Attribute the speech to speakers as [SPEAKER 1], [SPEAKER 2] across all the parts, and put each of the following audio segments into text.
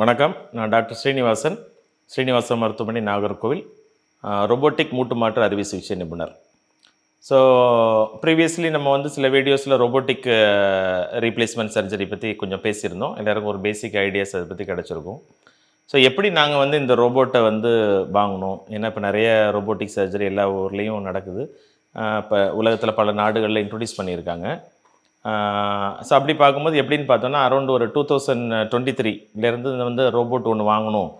[SPEAKER 1] வணக்கம். நான் டாக்டர் ஸ்ரீனிவாசன், ஸ்ரீனிவாசன் மருத்துவமனை, நாகர்கோவில். ரொபோட்டிக் மூட்டு மாற்று அறுவை சிகிச்சை நிபுணர். ஸோ ப்ரீவியஸ்லி நம்ம வந்து சில வீடியோஸில் ரொபோட்டிக் ரீப்ளேஸ்மெண்ட் சர்ஜரி பற்றி கொஞ்சம் பேசியிருந்தோம். எல்லாருக்கும் ஒரு பேசிக் ஐடியாஸ் அதை பற்றி கிடச்சிருக்கும். ஸோ எப்படி நாங்கள் வந்து இந்த ரோபோட்டை வந்து வாங்கினோம், ஏன்னா இப்போ நிறைய ரொபோட்டிக் சர்ஜரி எல்லா ஊர்லேயும் நடக்குது. இப்போ உலகத்தில் பல நாடுகளில் இன்ட்ரொடியூஸ் பண்ணியிருக்காங்க. ஸோ அப்படி பார்க்கும்போது எப்படின்னு பார்த்தோன்னா, அரௌண்ட் ஒரு 2023லேருந்து வந்து ரோபோட் ஒன்று வாங்கணும்.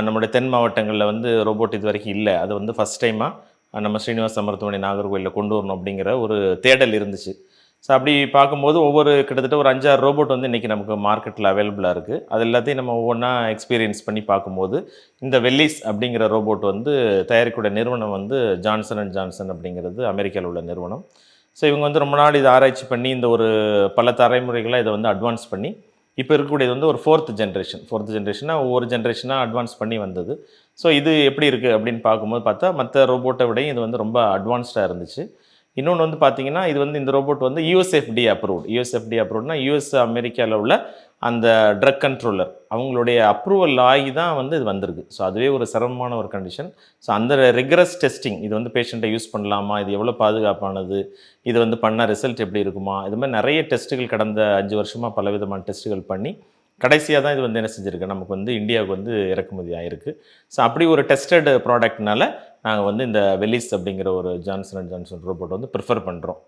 [SPEAKER 1] நம்முடைய தென் மாவட்டங்களில் வந்து ரோபோட் இது வரைக்கும் இல்லை. அது வந்து ஃபஸ்ட் டைமாக நம்ம ஸ்ரீனிவாச மருத்துவமனை நாகர்கோவிலில் கொண்டு வரணும் அப்படிங்கிற ஒரு தேடல் இருந்துச்சு. ஸோ அப்படி பார்க்கும்போது கிட்டத்தட்ட ஒரு 5, 6 ரோபோட் வந்து இன்றைக்கி நமக்கு மார்க்கெட்டில் அவைலபிளாக இருக்குது. அது எல்லாத்தையும் நம்ம ஒவ்வொன்றா எக்ஸ்பீரியன்ஸ் பண்ணி பார்க்கும்போது, இந்த வெல்லிஸ் அப்படிங்கிற ரோபோட் வந்து தயாரிக்கூடிய நிறுவனம் வந்து ஜான்சன் அண்ட் ஜான்சன் அப்படிங்கிறது அமெரிக்காவில் உள்ள நிறுவனம். ஸோ இவங்க வந்து ரொம்ப நாள் இதை ஆராய்ச்சி பண்ணி இந்த ஒரு பல தலைமுறைகளாக இதை வந்து அட்வான்ஸ் பண்ணி இப்போ இருக்கக்கூடியது வந்து ஒரு ஃபோர்த் ஜென்ரேஷனாக ஒவ்வொரு ஜென்ரேஷனாக அட்வான்ஸ் பண்ணி வந்தது. ஸோ இது எப்படி இருக்குது அப்படின்னு பார்க்கும்போது பார்த்தா, மற்ற ரோபோட்டை விடையும் இது வந்து ரொம்ப அட்வான்ஸ்டாக இருந்துச்சு. இன்னொன்று வந்து பார்த்தீங்கன்னா, இது வந்து இந்த ரோபோட் வந்து யுஎஸ்எஃப்டி அப்ரூவ்ட்னா யுஎஸ் அமெரிக்காவில் உள்ள அந்த ட்ரக் கண்ட்ரோலர் அவங்களுடைய அப்ரூவல் ஆகி தான் வந்து இது வந்திருக்கு. ஸோ அதுவே ஒரு சிரமமான ஒரு கண்டிஷன். ஸோ அந்த ரிகரஸ் டெஸ்டிங், இது வந்து பேஷண்ட்டை யூஸ் பண்ணலாமா, இது எவ்வளோ பாதுகாப்பானது, இது வந்து பண்ணால் ரிசல்ட் எப்படி இருக்குமா, இது மாதிரி நிறைய டெஸ்ட்டுகள் கடந்த 5 வருஷமாக பலவிதமான டெஸ்ட்டுகள் பண்ணி கடைசியாக தான் இது வந்து என்ன செஞ்சுருக்கு, நமக்கு வந்து இந்தியாவுக்கு வந்து இறக்குமதி ஆகிருக்கு. ஸோ அப்படி ஒரு டெஸ்டட் ப்ராடக்ட்னால நாங்கள் வந்து இந்த வெல்லிஸ் அப்படிங்கிற ஒரு ஜான்சன் அண்ட் ஜான்சன் ரோபோட் வந்து ப்ரிஃபர் பண்ணுறோம்.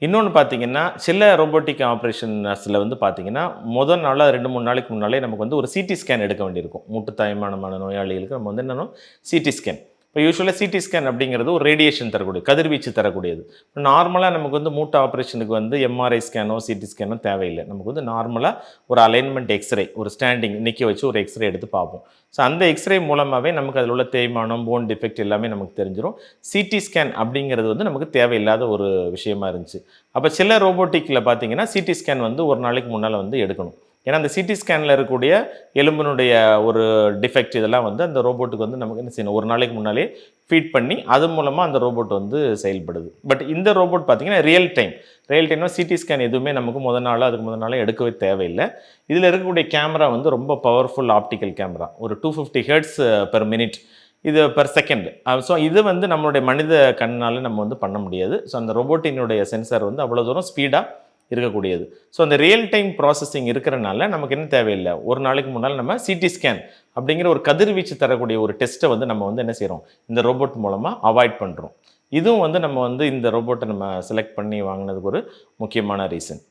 [SPEAKER 1] இன்னொன்று பார்த்தீங்கன்னா, சில ரோபோட்டிக் ஆப்ரேஷன்ஸில் வந்து பார்த்தீங்கன்னா, முதல் நாளா 2, 3 நாளைக்கு முன்னாலே நமக்கு வந்து ஒரு சிடி ஸ்கேன் எடுக்க வேண்டியிருக்கும். மூட்டு தாய்மானமான நோயாளிகளுக்கு நம்ம வந்து என்னென்னா சிடி ஸ்கேன். இப்போ யூசுவலாக சிடி ஸ்கேன் அப்படிங்கிறது ஒரு ரேடியேஷன் தரக்கூடியது, கதிர்வீச்சு தரக்கூடியது. இப்போ நார்மலாக நமக்கு வந்து மூட்டு ஆப்ரேஷனுக்கு வந்து எம்ஆர்ஐ ஸ்கேனோ சிடி ஸ்கேனோ தேவையில்லை. நமக்கு வந்து நார்மலாக ஒரு அலைன்மெண்ட் எக்ஸ்ரே, ஒரு ஸ்டாண்டிங் நிற்க வச்சு ஒரு எக்ஸ்ரே எடுத்து பார்ப்போம். ஸோ அந்த எக்ஸ்ரே மூலமாகவே நமக்கு அதில் உள்ள தேய்மானம், போன் டிஃபெக்ட் எல்லாமே நமக்கு தெரிஞ்சிடும். சிடி ஸ்கேன் அப்படிங்கிறது வந்து நமக்கு தேவையில்லாத ஒரு விஷயமா இருந்துச்சு. அப்போ சில ரோபோட்டிக்கில் பார்த்தீங்கன்னா சிடி ஸ்கேன் வந்து ஒரு நாளைக்கு முன்னால் வந்து எடுக்கணும். ஏன்னா அந்த சிடி ஸ்கேனில் இருக்கக்கூடிய எலும்பினுடைய ஒரு டிஃபெக்ட் இதெல்லாம் வந்து அந்த ரோபோட்டுக்கு வந்து நமக்கு என்ன செய்யணும், ஒரு நாளைக்கு முன்னாலே ஃபீட் பண்ணி அது மூலமாக அந்த ரோபோட் வந்து செயல்படுது. பட் இந்த ரோபோட் பார்த்திங்கன்னா ரியல் டைம்னா சிடி ஸ்கேன் எதுவுமே நமக்கு அதுக்கு முதல் நாளே எடுக்கவே தேவையில்லை. இதில் இருக்கக்கூடிய கேமரா வந்து ரொம்ப பவர்ஃபுல் ஆப்டிக்கல் கேமரா, ஒரு 250 ஹெர்ட்ஸ் பெர் மினிட், இது பெர் செகண்ட். ஸோ இது வந்து நம்மளுடைய மனித கண்ணால் நம்ம வந்து பண்ண முடியாது. ஸோ அந்த ரோபோட்டினுடைய சென்சார் வந்து அவ்வளோ தூரம் ஸ்பீடாக இருக்கக்கூடியது. ஸோ அந்த ரியல் டைம் ப்ராசஸிங் இருக்கிறனால நமக்கு என்ன தேவையில்லை, ஒரு நாளைக்கு முன்னால் நம்ம சிடி ஸ்கேன் அப்படிங்கிற ஒரு கதிர்வீச்சு தரக்கூடிய ஒரு டெஸ்ட்டை வந்து நம்ம வந்து என்ன செய்கிறோம், இந்த ரோபோட் மூலமாக அவாய்ட் பண்ணுறோம். இதுவும் வந்து நம்ம வந்து இந்த ரோபோட்டை நம்ம செலக்ட் பண்ணி வாங்கினதுக்கு ஒரு முக்கியமான ரீசன்.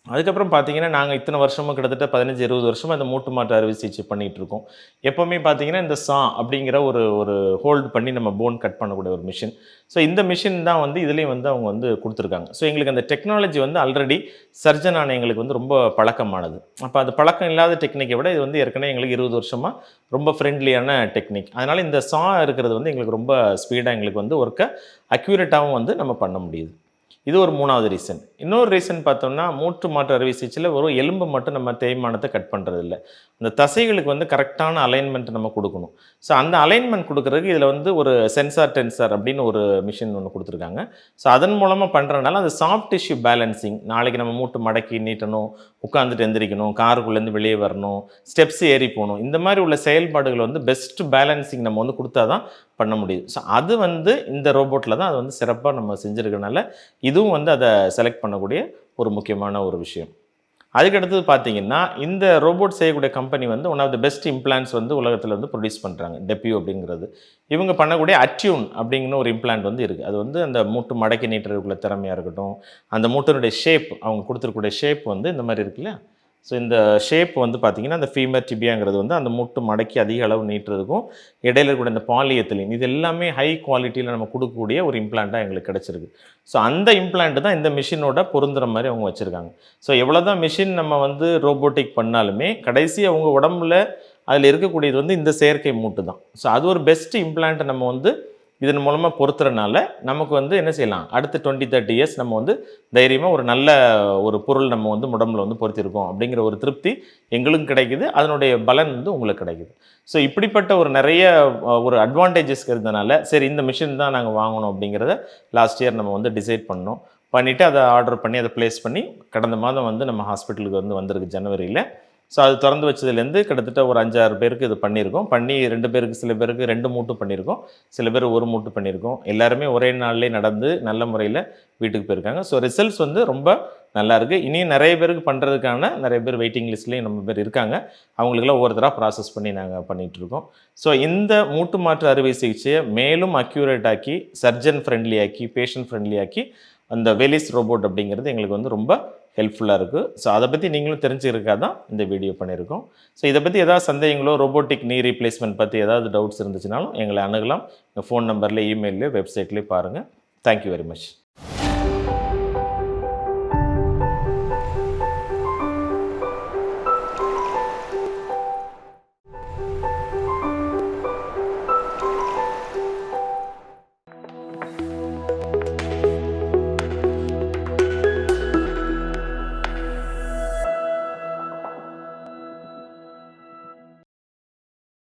[SPEAKER 1] அதுக்கப்புறம் பார்த்தீங்கன்னா, நாங்கள் இத்தனை வருஷமும் கிட்டத்தட்ட 15, 20 வருஷமாக இந்த மூட்டு மாற்று அறுவை சிகிச்சை பண்ணிகிட்ருக்கோம். எப்போவுமே பார்த்தீங்கன்னா, இந்த அப்படிங்கிற ஒரு ஒரு ஹோல்டு பண்ணி நம்ம போன் கட் பண்ணக்கூடிய ஒரு மிஷின். ஸோ இந்த மிஷின் தான் வந்து இதுலேயும் வந்து அவங்க வந்து கொடுத்துருக்காங்க. ஸோ எங்களுக்கு அந்த டெக்னாலஜி வந்து ஆல்ரெடி சர்ஜனான எங்களுக்கு வந்து ரொம்ப பழக்கமானது. அப்போ அது பழக்கம் இல்லாத டெக்னிக்கை விட இது வந்து ஏற்கனவே எங்களுக்கு 20 வருஷமாக ரொம்ப ஃப்ரெண்ட்லியான டெக்னிக். அதனால் இந்த இருக்கிறது வந்து எங்களுக்கு ரொம்ப ஸ்பீடாக எங்களுக்கு வந்து ஒர்க்கை அக்யூரேட்டாகவும் வந்து நம்ம பண்ண முடியுது. இது ஒரு 3வது ரீசன். இன்னொரு ரீசன் பார்த்தோம்னா, மூட்டு மாற்று அறுவை சிகிச்சையில் ஒரு எலும்பு மட்டும் நம்ம தேய்மானத்தை கட் பண்ணுறது இல்லை. அந்த தசைகளுக்கு வந்து கரெக்டான அலைன்மெண்ட் நம்ம கொடுக்கணும். ஸோ அந்த அலைன்மெண்ட் கொடுக்குறதுக்கு இதில் வந்து ஒரு சென்சார் டென்சார் அப்படின்னு ஒரு மிஷின் ஒன்று கொடுத்துருக்காங்க. ஸோ அதன் மூலமாக பண்ணுறதுனால அந்த சாஃப்ட் டிஷ்யூ பேலன்சிங், நாளைக்கு நம்ம மூட்டு மடக்கி நீட்டணும், உட்காந்துட்டு எந்திரிக்கணும், காருக்குள்ளேருந்து வெளியே வரணும், ஸ்டெப்ஸ் ஏறி போகணும், இந்த மாதிரி உள்ள செயல்பாடுகள் வந்து பெஸ்ட் பேலன்சிங் நம்ம வந்து கொடுத்தா தான் பண்ண முடியுது. ஸோ அது வந்து இந்த ரோபோட்டில் தான் அது வந்து சிறப்பாக நம்ம செஞ்சுருக்கனால இதுவும் வந்து அதை செலக்ட் பண்ணக்கூடிய ஒரு முக்கியமான ஒரு விஷயம். அதுக்கடுத்தது பார்த்தீங்கன்னா, இந்த ரோபோட் செய்யக்கூடிய கம்பெனி வந்து one of the best implants வந்து உலகத்தில் வந்து ப்ரொடியூஸ் பண்ணுறாங்க, டெப்யூ அப்படிங்கிறது. இவங்க பண்ணக்கூடிய அட்யூன் அப்படிங்கிற ஒரு இம்ப்ளான்ட் வந்து இருக்குது. அது வந்து அந்த மூட்டு மடக்கி நீட்டுறதுக்குள்ள திறமையாக இருக்கட்டும், அந்த மூட்டினுடைய ஷேப், அவங்க கொடுத்துருக்கூடிய ஷேப் வந்து இந்த மாதிரி இருக்குல்ல. ஸோ இந்த ஷேப் வந்து பார்த்திங்கன்னா, அந்த ஃபீமர் டிபியாங்கிறது வந்து அந்த மூட்டு மடக்கி அதிக அளவு நீட்டுறதுக்கும் இடையில இருக்கக்கூடிய இந்த பாலியத்திலின் இது எல்லாமே ஹை குவாலிட்டியில் நம்ம கொடுக்கக்கூடிய ஒரு இம்ப்ளாண்ட்டாக எங்களுக்கு கிடச்சிருக்கு. ஸோ அந்த இம்ப்ளான்ட் தான் இந்த மிஷினோட பொருந்துகிற மாதிரி அவங்க வச்சுருக்காங்க. ஸோ எவ்வளோ தான் மிஷின் நம்ம வந்து ரோபோட்டிக் பண்ணாலுமே கடைசி அவங்க உடம்புல அதில் இருக்கக்கூடியது வந்து இந்த செயற்கை மூட்டு தான். ஸோ அது ஒரு பெஸ்ட் இம்ப்ளான்ட்டை நம்ம வந்து இதன் மூலமாக பொறுத்துறனால நமக்கு வந்து என்ன செய்யலாம், அடுத்த 20-30 இயர்ஸ் நம்ம வந்து தைரியமாக ஒரு நல்ல ஒரு பொருள் நம்ம வந்து உடம்புல வந்து பொறுத்திருக்கோம் அப்படிங்கிற ஒரு திருப்தி எங்களுக்கும் கிடைக்குது, அதனுடைய பலன் வந்து உங்களுக்கு கிடைக்குது. ஸோ இப்படிப்பட்ட ஒரு நிறைய ஒரு அட்வான்டேஜஸ் இருந்தனால சரி இந்த மிஷின் தான் நாங்கள் வாங்கணும் அப்படிங்கிறத லாஸ்ட் இயர் நம்ம வந்து டிசைட் பண்ணோம். பண்ணிவிட்டு அதை ஆர்டர் பண்ணி அதை ப்ளேஸ் பண்ணி கடந்த மாதம் வந்து நம்ம ஹாஸ்பிட்டலுக்கு வந்து வந்திருக்கு ஜனவரியில். ஸோ அது திறந்து வச்சதுலேருந்து கிட்டத்தட்ட ஒரு 5-6 பேருக்கு இது பண்ணியிருக்கோம். பண்ணி 2 பேருக்கு சில பேருக்கு 2 மூட்டு பண்ணியிருக்கோம். சில பேர் 1 மூட்டு பண்ணியிருக்கோம். எல்லாருமே ஒரே நாள்லயே நடந்து நல்ல முறையில வீட்டுக்கு போயிருக்காங்க. ஸோ ரிசல்ட்ஸ் வந்து ரொம்ப நல்லாயிருக்கு. இனியும் நெறைய பேருக்கு பண்ணுறதுக்கான நெறைய பேர் வெயிட்டிங் லிஸ்ட்லேயும் நம்ம பேர் இருக்காங்க. அவங்களுக்கெல்லாம் ஒவ்வொருத்தரா ப்ராசஸ் பண்ணி நாங்க பண்ணிகிட்ருக்கோம். ஸோ இந்த மூட்டு மாற்று அறுவை சிகிச்சைய மேலும் அக்யூரேட் ஆக்கி, சர்ஜன் ஃப்ரெண்ட்லி ஆக்கி, பேஷண்ட் ஃப்ரெண்ட்லி ஆக்கி, அந்த வெலிஸ் ரோபோட் அப்படிங்கிறது எங்களுக்கு வந்து ரொம்ப ஹெல்ப்ஃபுல்லாக இருக்குது. ஸோ அதை பற்றி நீங்களும் தெரிஞ்சுக்கிறதுக்காக தான் இந்த வீடியோ பண்ணியிருக்கோம். ஸோ இதை பற்றி ஏதாவது சந்தேகங்களோ, ரோபோட்டிக் நீ ரீப்ளேஸ்மெண்ட் பற்றி ஏதாவது டவுட்ஸ் இருந்துச்சுனாலும் எங்களை அணுகலாம். ஃபோன் நம்பர்ல, இமெயில்லையோ, வெப்சைட்லேயோ பாருங்கள். Thank you very much.